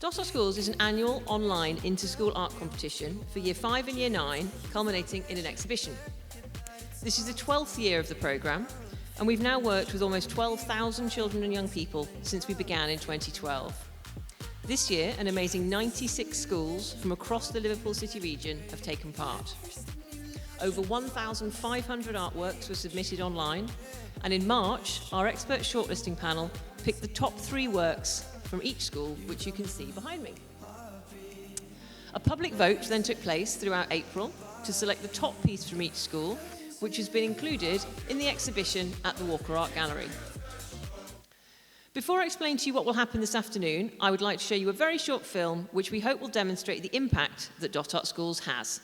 Dot Schools is an annual online inter-school art competition for Year 5 and Year 9, culminating in an exhibition. This is the 12th year of the programme, and we've now worked with almost 12,000 children and young people since we began in 2012. This year, an amazing 96 schools from across the Liverpool city region have taken part. Over 1,500 artworks were submitted online, and in March, our expert shortlisting panel picked the top 3 works from each school, which you can see behind me. A public vote then took place throughout April to select the top piece from each school, which has been included in the exhibition at the Walker Art Gallery. Before I explain to you what will happen this afternoon, I would like to show you a very short film which we hope will demonstrate the impact that Dot Art Schools has.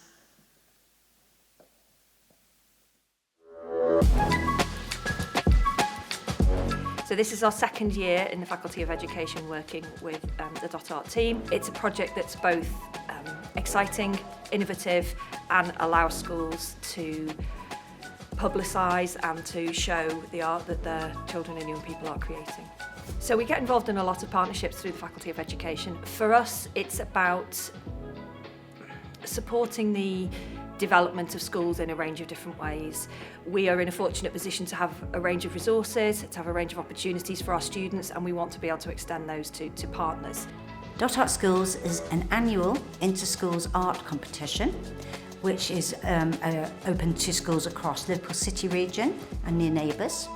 So this is our second year in the Faculty of Education working with the Dot Art team. It's a project that's both exciting, innovative, and allows schools to publicise and to show the art that their children and young people are creating. So we get involved in a lot of partnerships through the Faculty of Education. For us, it's about supporting the development of schools in a range of different ways. We are in a fortunate position to have a range of resources, to have a range of opportunities for our students, and we want to be able to extend those to partners. Dot Art Schools is an annual inter-schools art competition which is open to schools across Liverpool city region and near neighbours.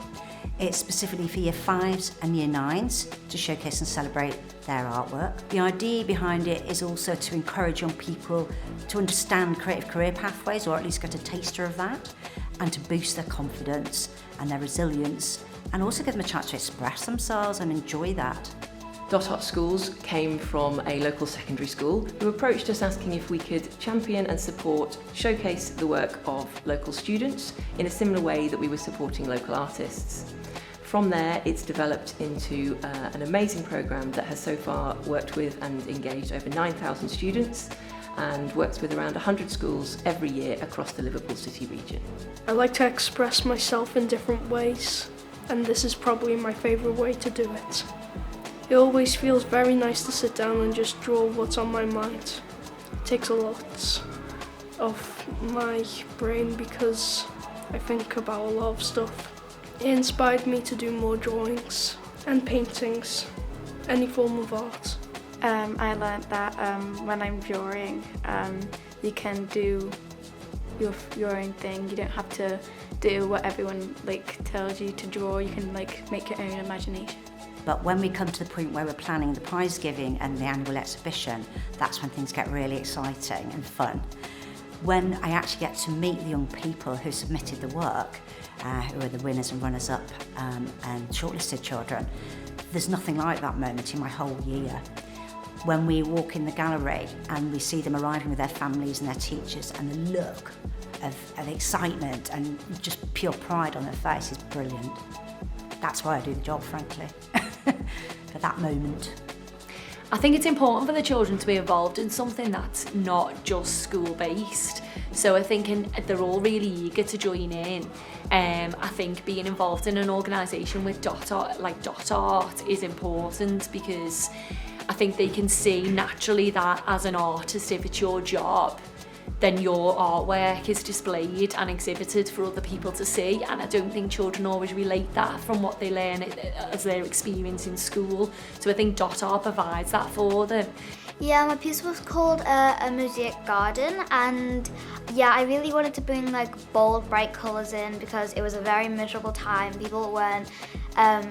It's specifically for Year 5s and Year 9s to showcase and celebrate their artwork. The idea behind it is also to encourage young people to understand creative career pathways, or at least get a taster of that, and to boost their confidence and their resilience, and also give them a chance to express themselves and enjoy that. Dot Art Schools came from a local secondary school who approached us asking if we could champion and support, showcase the work of local students in a similar way that we were supporting local artists. From there, it's developed into an amazing programme that has so far worked with and engaged over 9,000 students and works with around 100 schools every year across the Liverpool city region. I like to express myself in different ways, and this is probably my favourite way to do it. It always feels very nice to sit down and just draw what's on my mind. It takes a lot of my brain because I think about a lot of stuff. It inspired me to do more drawings and paintings, any form of art. I learned that when I'm drawing, you can do your own thing. You don't have to do what everyone tells you to draw. You can make your own imagination. But when we come to the point where we're planning the prize giving and the annual exhibition, that's when things get really exciting and fun. When I actually get to meet the young people who submitted the work, who are the winners and runners-up and shortlisted children, there's nothing like that moment in my whole year. When we walk in the gallery and we see them arriving with their families and their teachers, and the look of excitement and just pure pride on their face is brilliant. That's why I do the job, frankly, for that moment. I think it's important for the children to be involved in something that's not just school-based. So I think they're all really eager to join in. I think being involved in an organisation with Dot Art, like Dot Art, is important because I think they can see naturally that as an artist, if it's your job, then your artwork is displayed and exhibited for other people to see, and I don't think children always relate that from what they learn as their experience in school. So I think Dot Art provides that for them. Yeah, my piece was called A Mosaic Garden, and yeah, I really wanted to bring bold, bright colours in because it was a very miserable time. People weren't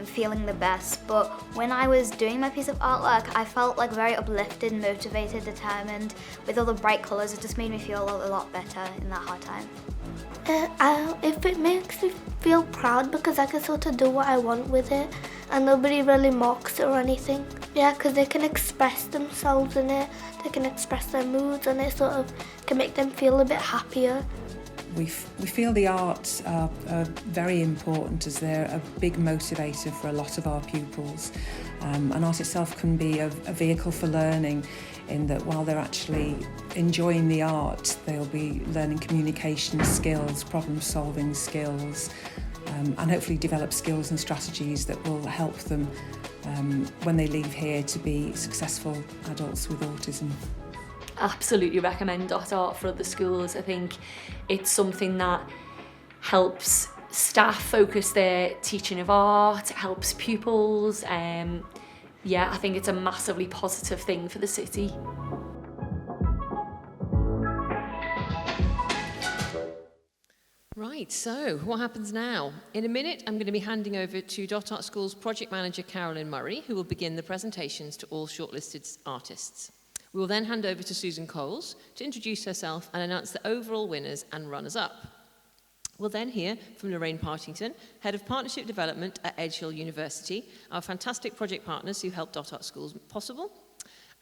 feeling the best, but when I was doing my piece of artwork, I felt very uplifted, motivated, determined. With all the bright colours, it just made me feel a lot better in that hard time. If it makes me feel proud because I can sort of do what I want with it and nobody really mocks it or anything. Yeah, because they can express themselves in it, they can express their moods, and it sort of can make them feel a bit happier. We feel the arts are very important as they're a big motivator for a lot of our pupils. And art itself can be a vehicle for learning, in that while they're actually enjoying the art, they'll be learning communication skills, problem-solving skills, and hopefully develop skills and strategies that will help them when they leave here to be successful adults with autism. Absolutely recommend Dot Art for other schools. I think it's something that helps staff focus their teaching of art, helps pupils. Yeah, I think it's a massively positive thing for the city. Right, so what happens now? In a minute, I'm going to be handing over to Dot Art School's project manager, Carolyn Murray, who will begin the presentations to all shortlisted artists. We will then hand over to Susan Coles to introduce herself and announce the overall winners and runners-up. We'll then hear from Lorraine Partington, Head of Partnership Development at Edge Hill University, our fantastic project partners who helped Dot Art Schools possible.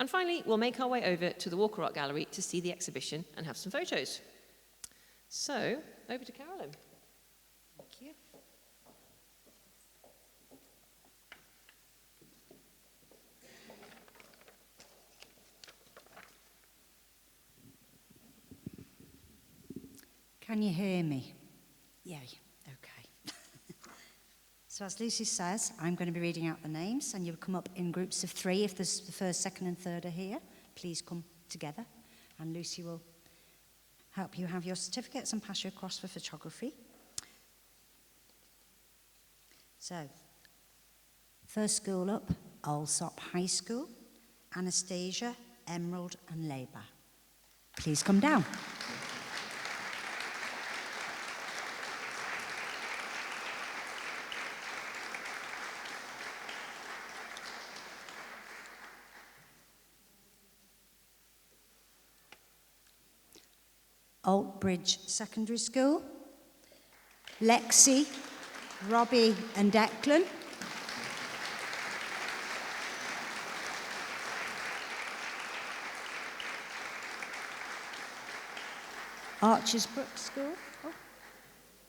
And finally, we'll make our way over to the Walker Art Gallery to see the exhibition and have some photos. So, over to Carolyn. Thank you. Can you hear me? Yay, okay. So as Lucy says, I'm going to be reading out the names, and you'll come up in groups of 3. If there's the first, second and third are here, please come together, and Lucy will help you have your certificates and pass you across for photography. So, first school up, Alsop High School, Anastasia, Emerald and Labour. Please come down. Altbridge Secondary School, Lexi, Robbie and Declan. Archersbrook School.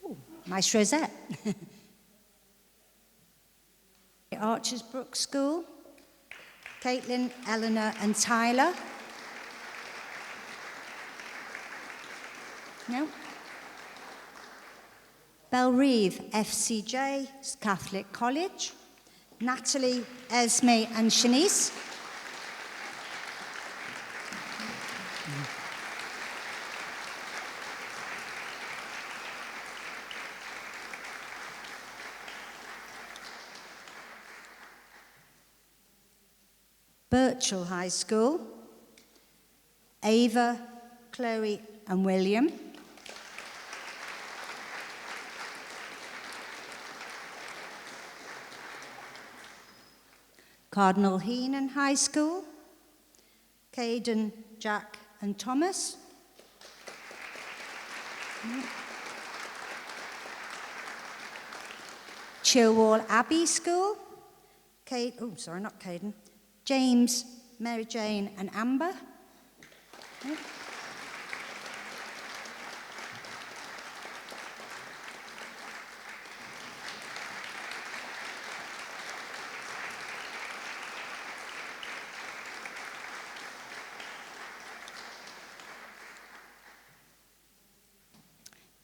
Oh, nice rosette. Archersbrook School, Caitlin, Eleanor and Tyler. No. Belrive FCJ Catholic College, Natalie, Esme and Shanice. Birchall High School, Ava, Chloe and William. Cardinal Heenan High School, Caden, Jack and Thomas. Chilwell Abbey School, not Caden, James, Mary Jane and Amber.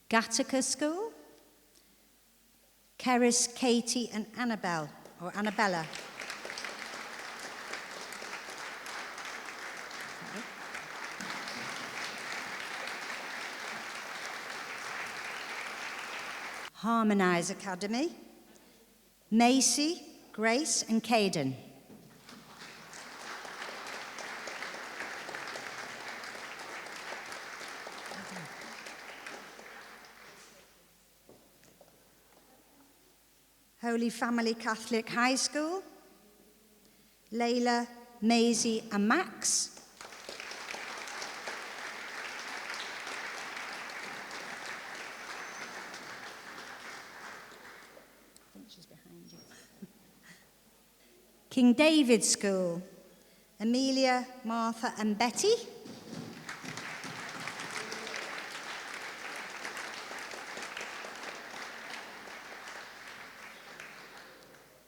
Gattaca School, Keris, Katie and Annabella. Harmonise Academy, Macy, Grace and Caden. Holy Family Catholic High School, Layla, Maisie and Max. I think she's behind you. King David School, Amelia, Martha and Betty.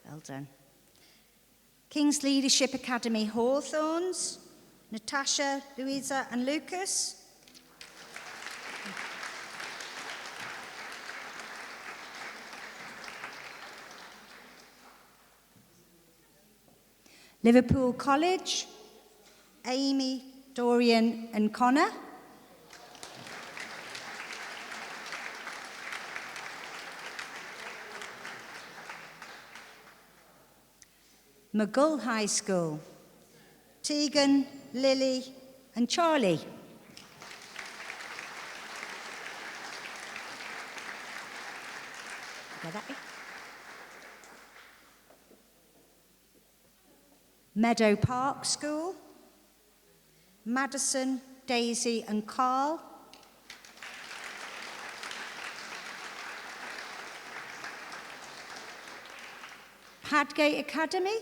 Well done. King's Leadership Academy Hawthorns, Natasha, Louisa and Lucas. Liverpool College, Amy, Dorian and Connor. McGull High School, Tegan, Lily and Charlie. Go that way. Meadow Park School, Madison, Daisy and Carl. Padgate Academy,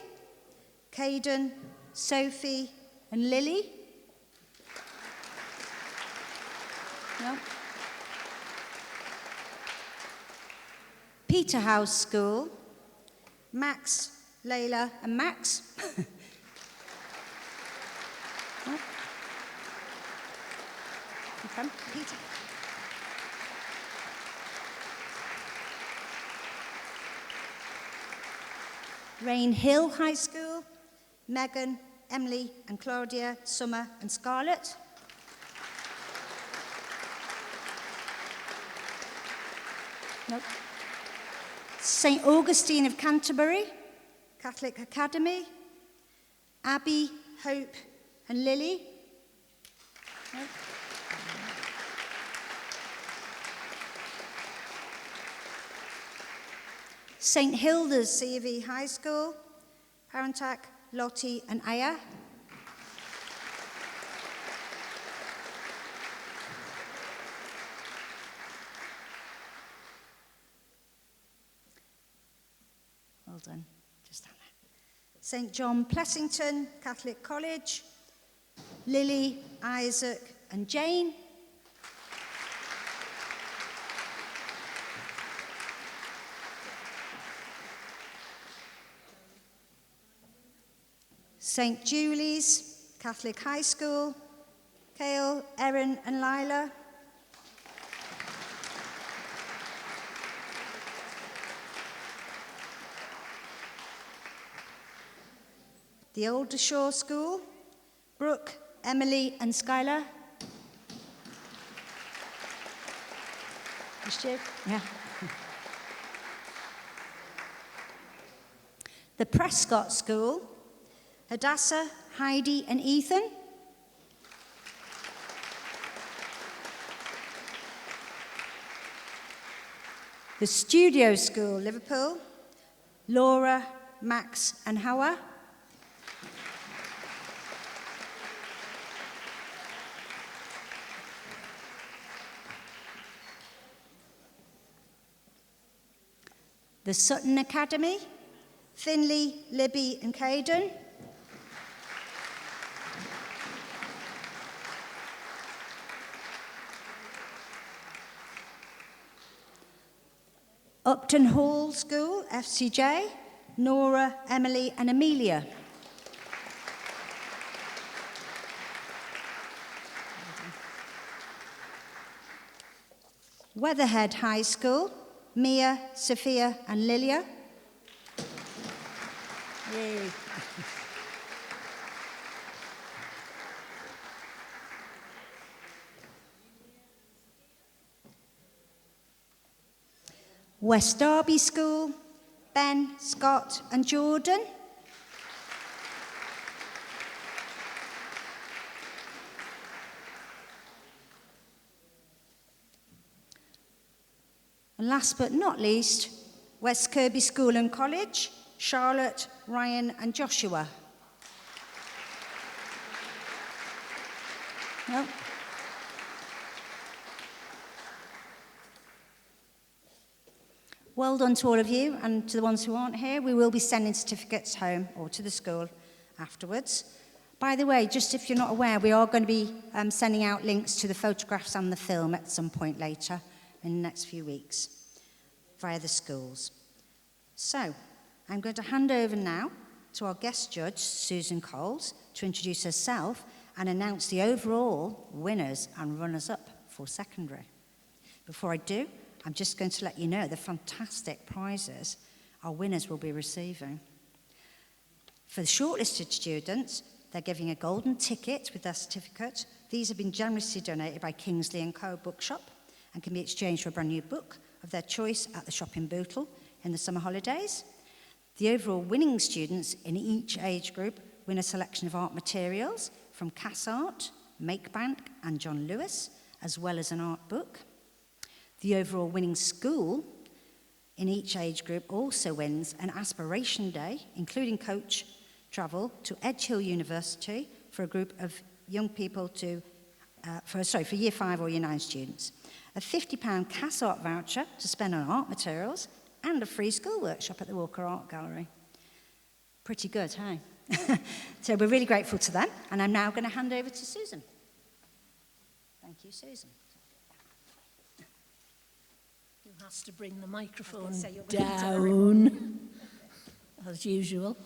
Caden, Sophie and Lily. No. Peterhouse School, Max, Layla and Max. Oh. Come, Peter. Rain Hill High School, Megan, Emily and Claudia, Summer and Scarlett. Nope. St. Augustine of Canterbury, Catholic Academy, Abby, Hope and Lily. Nope. St. Hilda's C.V. High School, Parentak, Lottie and Aya. Well done, just down there. St. John Plessington, Catholic College, Lily, Isaac and Jane. St. Julie's, Catholic High School, Kale, Erin and Lila. The Aldershire School, Brooke, Emily and Skylar. Yeah. The Prescott School, Hadassah, Heidi and Ethan. The Studio School, Liverpool, Laura, Max and Hawa. The Sutton Academy, Finley, Libby and Caden. Upton Hall School, FCJ, Nora, Emily and Amelia. Weatherhead High School, Mia, Sophia and Lilia. Yay. West Derby School, Ben, Scott and Jordan. And last but not least, West Kirby School and College, Charlotte, Ryan and Joshua. No. Well done to all of you, and to the ones who aren't here, we will be sending certificates home or to the school afterwards. By the way, just if you're not aware, we are going to be sending out links to the photographs and the film at some point later in the next few weeks via the schools. So, I'm going to hand over now to our guest judge, Susan Coles, to introduce herself and announce the overall winners and runners-up for secondary. Before I do, I'm just going to let you know the fantastic prizes our winners will be receiving. For the shortlisted students, they're giving a golden ticket with their certificate. These have been generously donated by Kingsley & Co. Bookshop and can be exchanged for a brand new book of their choice at the shop in Bootle in the summer holidays. The overall winning students in each age group win a selection of art materials from Cass Art, Make Bank and John Lewis, as well as an art book. The overall winning school in each age group also wins an aspiration day, including coach travel to Edge Hill University for a group of young people for Year 5 or Year 9 students. A £50 Cass Art voucher to spend on art materials and a free school workshop at the Walker Art Gallery. Pretty good, hey? So we're really grateful to them, and I'm now going to hand over to Susan. Thank you, Susan. Who has to bring the microphone down, as usual.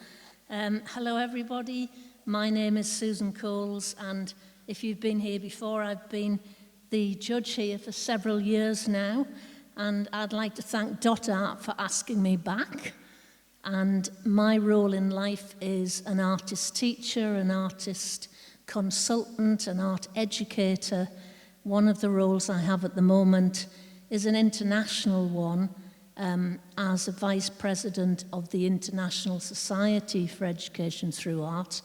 Hello, everybody. My name is Susan Coles, and if you've been here before, I've been the judge here for several years now, and I'd like to thank Art for asking me back. And my role in life is an artist teacher, an artist consultant, an art educator. One of the roles I have at the moment is an international one as a vice president of the International Society for Education Through Art,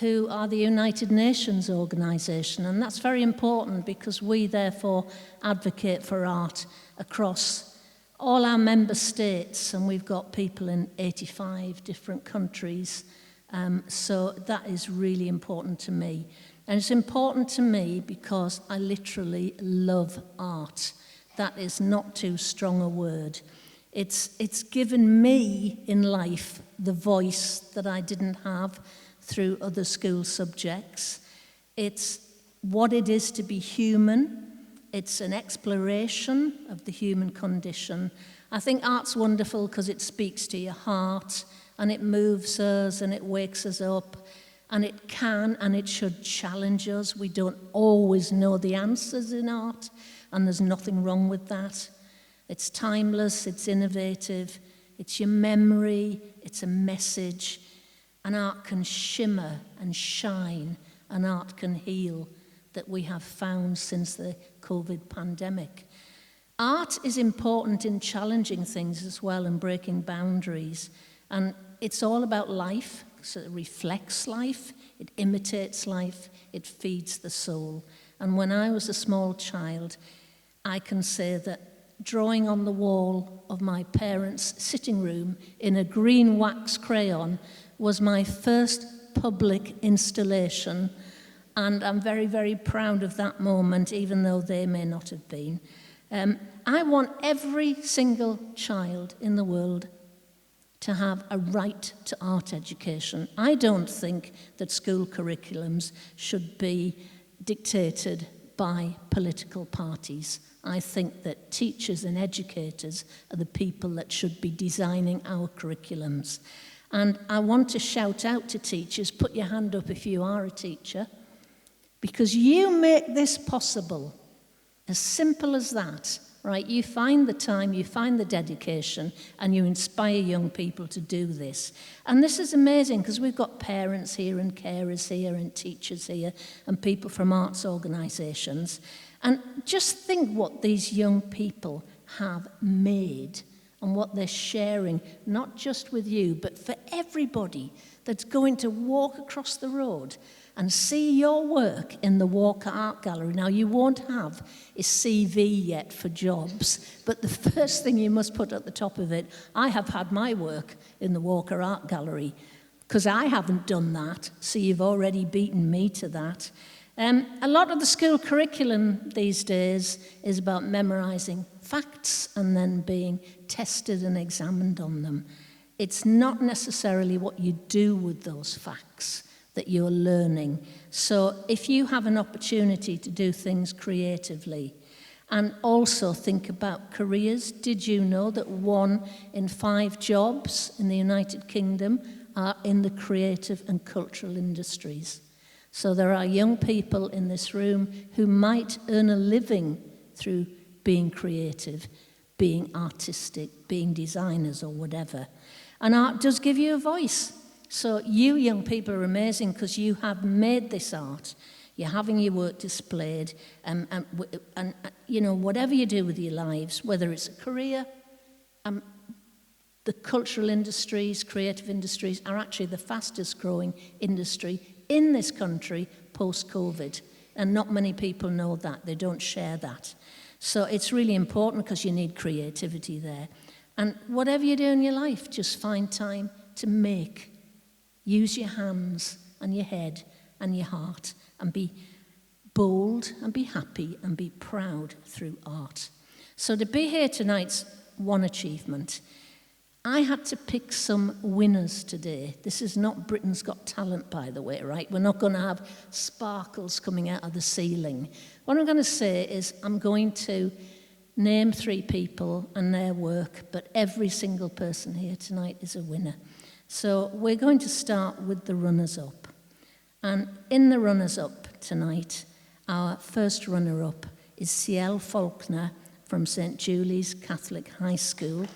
who are the United Nations organisation. And that's very important because we therefore advocate for art across all our member states, and we've got people in 85 different countries. So that is really important to me. And it's important to me because I literally love art. That is not too strong a word. It's given me in life the voice that I didn't have through other school subjects. It's what it is to be human. It's an exploration of the human condition. I think art's wonderful because it speaks to your heart and it moves us and it wakes us up, and it can and it should challenge us. We don't always know the answers in art, and there's nothing wrong with that. It's timeless, it's innovative, it's your memory, it's a message, and art can shimmer and shine, and art can heal, that we have found since the COVID pandemic. Art is important in challenging things as well and breaking boundaries. And it's all about life, so it reflects life, it imitates life, it feeds the soul. And when I was a small child, I can say that drawing on the wall of my parents' sitting room in a green wax crayon was my first public installation. And I'm very, very proud of that moment, even though they may not have been. I want every single child in the world to have a right to art education. I don't think that school curriculums should be dictated by political parties. I think that teachers and educators are the people that should be designing our curriculums. And I want to shout out to teachers, put your hand up if you are a teacher, because you make this possible. As simple as that, right? You find the time, you find the dedication, and you inspire young people to do this. And this is amazing because we've got parents here and carers here and teachers here and people from arts organisations. And just think what these young people have made and what they're sharing, not just with you, but for everybody that's going to walk across the road and see your work in the Walker Art Gallery. Now, you won't have a CV yet for jobs, but the first thing you must put at the top of it, I have had my work in the Walker Art Gallery, because I haven't done that, so you've already beaten me to that. A lot of the school curriculum these days is about memorising facts and then being tested and examined on them. It's not necessarily what you do with those facts that you're learning. So if you have an opportunity to do things creatively and also think about careers, did you know that 1 in 5 jobs in the United Kingdom are in the creative and cultural industries? So there are young people in this room who might earn a living through being creative, being artistic, being designers or whatever. And art does give you a voice. So you young people are amazing because you have made this art. You're having your work displayed, and you know, whatever you do with your lives, whether it's a career, the cultural industries, creative industries are actually the fastest growing industry in this country post-COVID. And not many people know that, they don't share that. So it's really important because you need creativity there. And whatever you do in your life, just find time to make. Use your hands and your head and your heart and be bold and be happy and be proud through art. So to be here tonight's one achievement. I had to pick some winners today. This is not Britain's Got Talent, by the way, right? We're not going to have sparkles coming out of the ceiling. What I'm going to say is I'm going to name 3 people and their work, but every single person here tonight is a winner. So we're going to start with the runners-up. And in the runners-up tonight, our first runner-up is Cllr Faulkner from St. Julie's Catholic High School.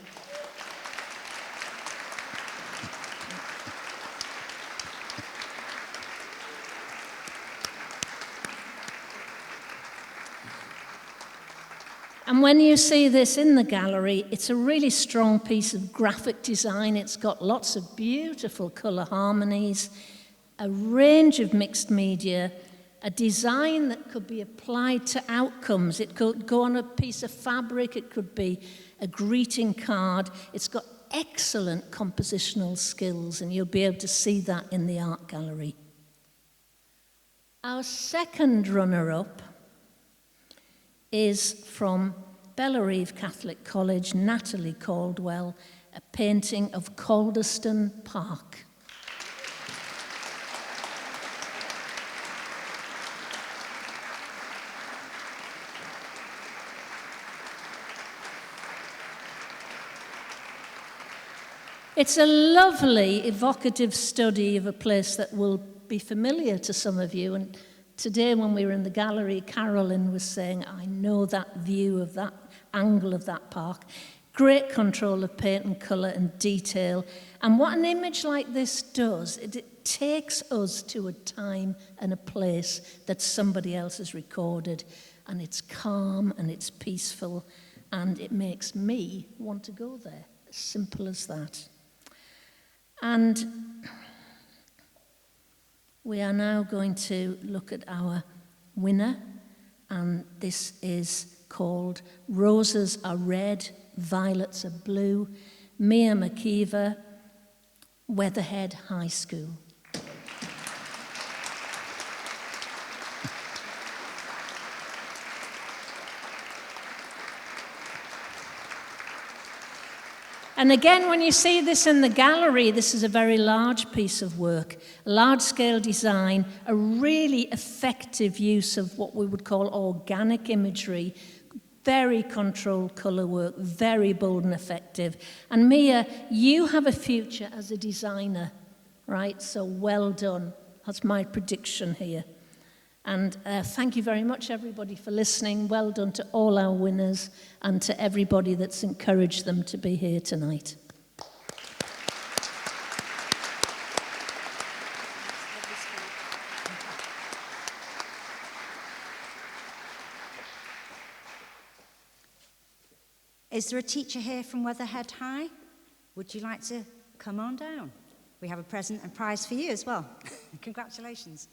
And when you see this in the gallery, it's a really strong piece of graphic design. It's got lots of beautiful colour harmonies, a range of mixed media, a design that could be applied to outcomes. It could go on a piece of fabric, it could be a greeting card. It's got excellent compositional skills, and you'll be able to see that in the art gallery. Our second runner-up is from Bellarive Catholic College, Natalie Caldwell, a painting of Calderston Park. It's a lovely, evocative study of a place that will be familiar to some of you. And today when we were in the gallery, Carolyn was saying, I know that view of that angle of that park. Great control of paint and colour and detail. And what an image like this does, it takes us to a time and a place that somebody else has recorded. And it's calm and it's peaceful. And it makes me want to go there. As simple as that. And we are now going to look at our winner, and this is called Roses Are Red, Violets Are Blue, Mia McKeever, Weatherhead High School. And again, when you see this in the gallery, this is a very large piece of work, large-scale design, a really effective use of what we would call organic imagery, very controlled colour work, very bold and effective. And Mia, you have a future as a designer, right? So well done. That's my prediction here. And thank you very much, everybody, for listening. Well done to all our winners and to everybody that's encouraged them to be here tonight. Is there a teacher here from Weatherhead High? Would you like to come on down? We have a present and prize for you as well. Congratulations.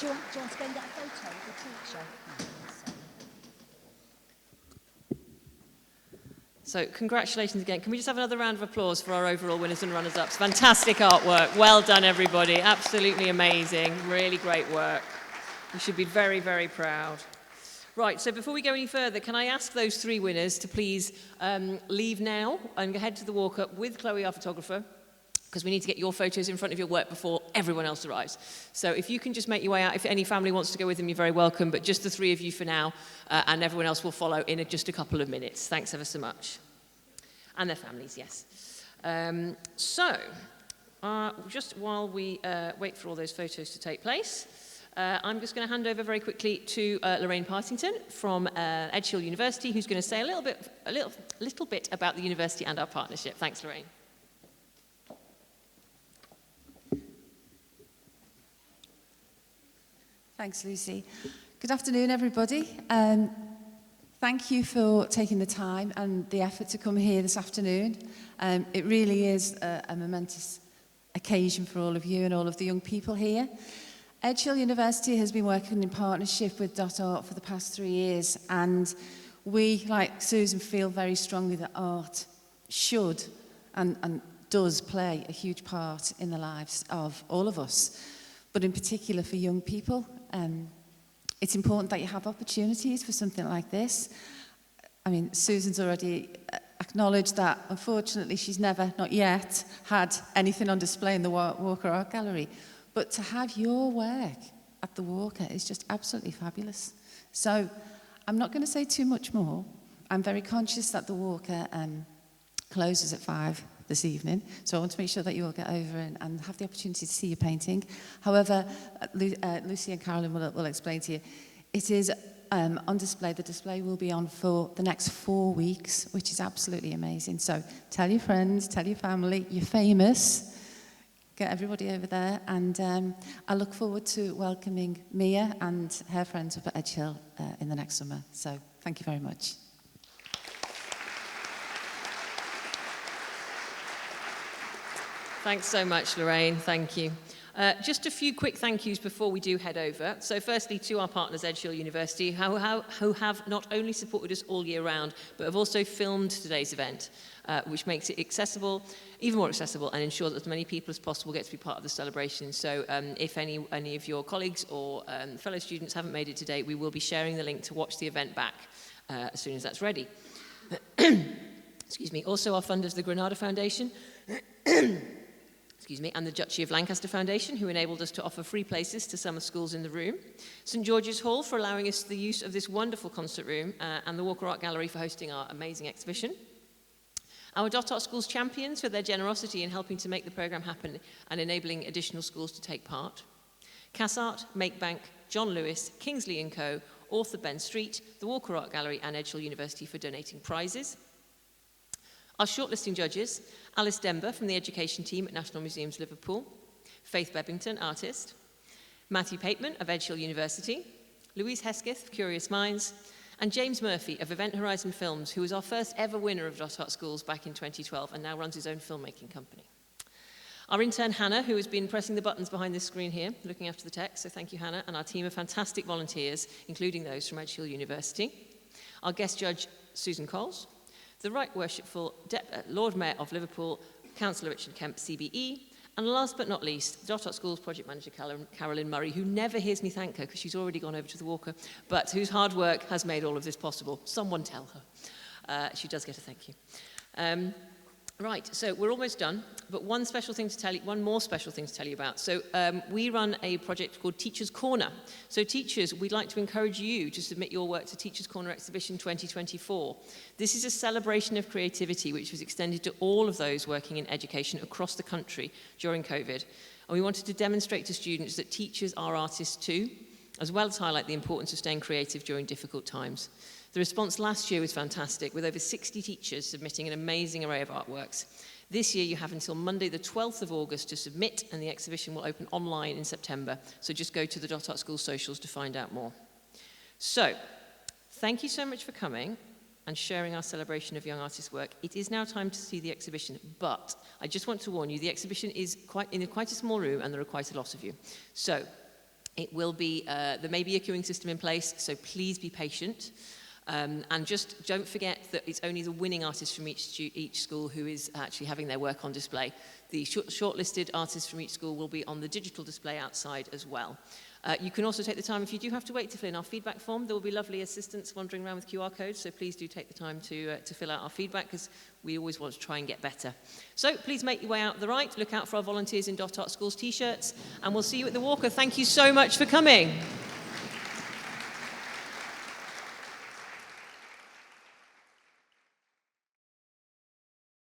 Do you want to go and get a photo of the teacher? So congratulations again. Can we just have another round of applause for our overall winners and runners-ups? Fantastic artwork. Well done, everybody. Absolutely amazing. Really great work. You should be very, very proud. Right, so before we go any further, can I ask those 3 winners to please leave now and head to the walk-up with Chloe, our photographer, because we need to get your photos in front of your work before everyone else arrives. So if you can just make your way out, if any family wants to go with them, you're very welcome, but just the 3 of you for now, and everyone else will follow in just a couple of minutes. Thanks ever so much. And their families, yes. Just while we wait for all those photos to take place, I'm just going to hand over very quickly to Lorraine Partington from Cllr University, who's going to say a little bit about the university and our partnership. Thanks, Lorraine. Thanks, Lucy. Good afternoon, everybody. Thank you for taking the time and the effort to come here this afternoon. It really is a momentous occasion for all of you and all of the young people here. Cllr University has been working in partnership with .art for the past 3 years, and we, like Susan, feel very strongly that art should and does play a huge part in the lives of all of us, but in particular for young people. It's important that you have opportunities for something like this. I mean, Susan's already acknowledged that, unfortunately, she's never, not yet, had anything on display in the Walker Art Gallery. But to have your work at the Walker is just absolutely fabulous. So I'm not going to say too much more. I'm very conscious that the Walker closes at 5 this evening, so I want to make sure that you all get over and have the opportunity to see your painting. However, Lucy and Carolyn will explain to you, it is on display. The display will be on for the next 4 weeks, which is absolutely amazing. So tell your friends, tell your family, you're famous, get everybody over there, and I look forward to welcoming Mia and her friends up at Cllr in the next summer. So thank you very much. Thanks so much, Lorraine. Thank you. Just a few quick thank yous before we do head over. So firstly, to our partners, Cllr University, who have not only supported us all year round, but have also filmed today's event, which makes it accessible, even more accessible, and ensures that as many people as possible get to be part of the celebration. So if any of your colleagues or fellow students haven't made it today, we will be sharing the link to watch the event back as soon as that's ready. Excuse me. Also, our funders, the Granada Foundation, and the Duchy of Lancaster Foundation, who enabled us to offer free places to summer schools in the room. St George's Hall for allowing us the use of this wonderful concert room, and the Walker Art Gallery for hosting our amazing exhibition. Our .art Schools champions for their generosity in helping to make the programme happen and enabling additional schools to take part. CassArt, Makebank, John Lewis, Kingsley & Co, author Ben Street, the Walker Art Gallery and Cllr University for donating prizes. Our shortlisting judges, Alice Denver from the education team at National Museums Liverpool, Faith Bebbington, artist, Matthew Pateman of Cllr University, Louise Hesketh of Curious Minds, and James Murphy of Event Horizon Films, who was our first ever winner of .art Schools back in 2012 and now runs his own filmmaking company. Our intern Hannah, who has been pressing the buttons behind this screen here, looking after the tech, so thank you Hannah, and our team of fantastic volunteers, including those from Cllr University. Our guest judge, Susan Coles, the Right Worshipful Lord Mayor of Liverpool, Councillor Richard Kemp, CBE, and last but not least, .art Schools Project Manager Carolyn Murray, who never hears me thank her because she's already gone over to the Walker, but whose hard work has made all of this possible. Someone tell her. She does get a thank you. Right, so we're almost done, but one more special thing to tell you about. So we run a project called Teachers Corner. So teachers, we'd like to encourage you to submit your work to Teachers Corner Exhibition 2024. This is a celebration of creativity which was extended to all of those working in education across the country during COVID. And we wanted to demonstrate to students that teachers are artists too, as well as highlight the importance of staying creative during difficult times. The response last year was fantastic, with over 60 teachers submitting an amazing array of artworks. This year you have until Monday the 12th of August to submit, and the exhibition will open online in September. So just go to the .art School socials to find out more. So, thank you so much for coming and sharing our celebration of young artists' work. It is now time to see the exhibition, but I just want to warn you, the exhibition is in quite a small room and there are quite a lot of you. So, it will be, there may be a queuing system in place, so please be patient. And just don't forget that it's only the winning artists from each school who is actually having their work on display. The shortlisted artists from each school will be on the digital display outside as well. You can also take the time, if you do have to wait to fill in our feedback form, there will be lovely assistants wandering around with QR codes, so please do take the time to fill out our feedback, because we always want to try and get better. So please make your way out the right, look out for our volunteers in .art Schools t-shirts, and we'll see you at the Walker. Thank you so much for coming.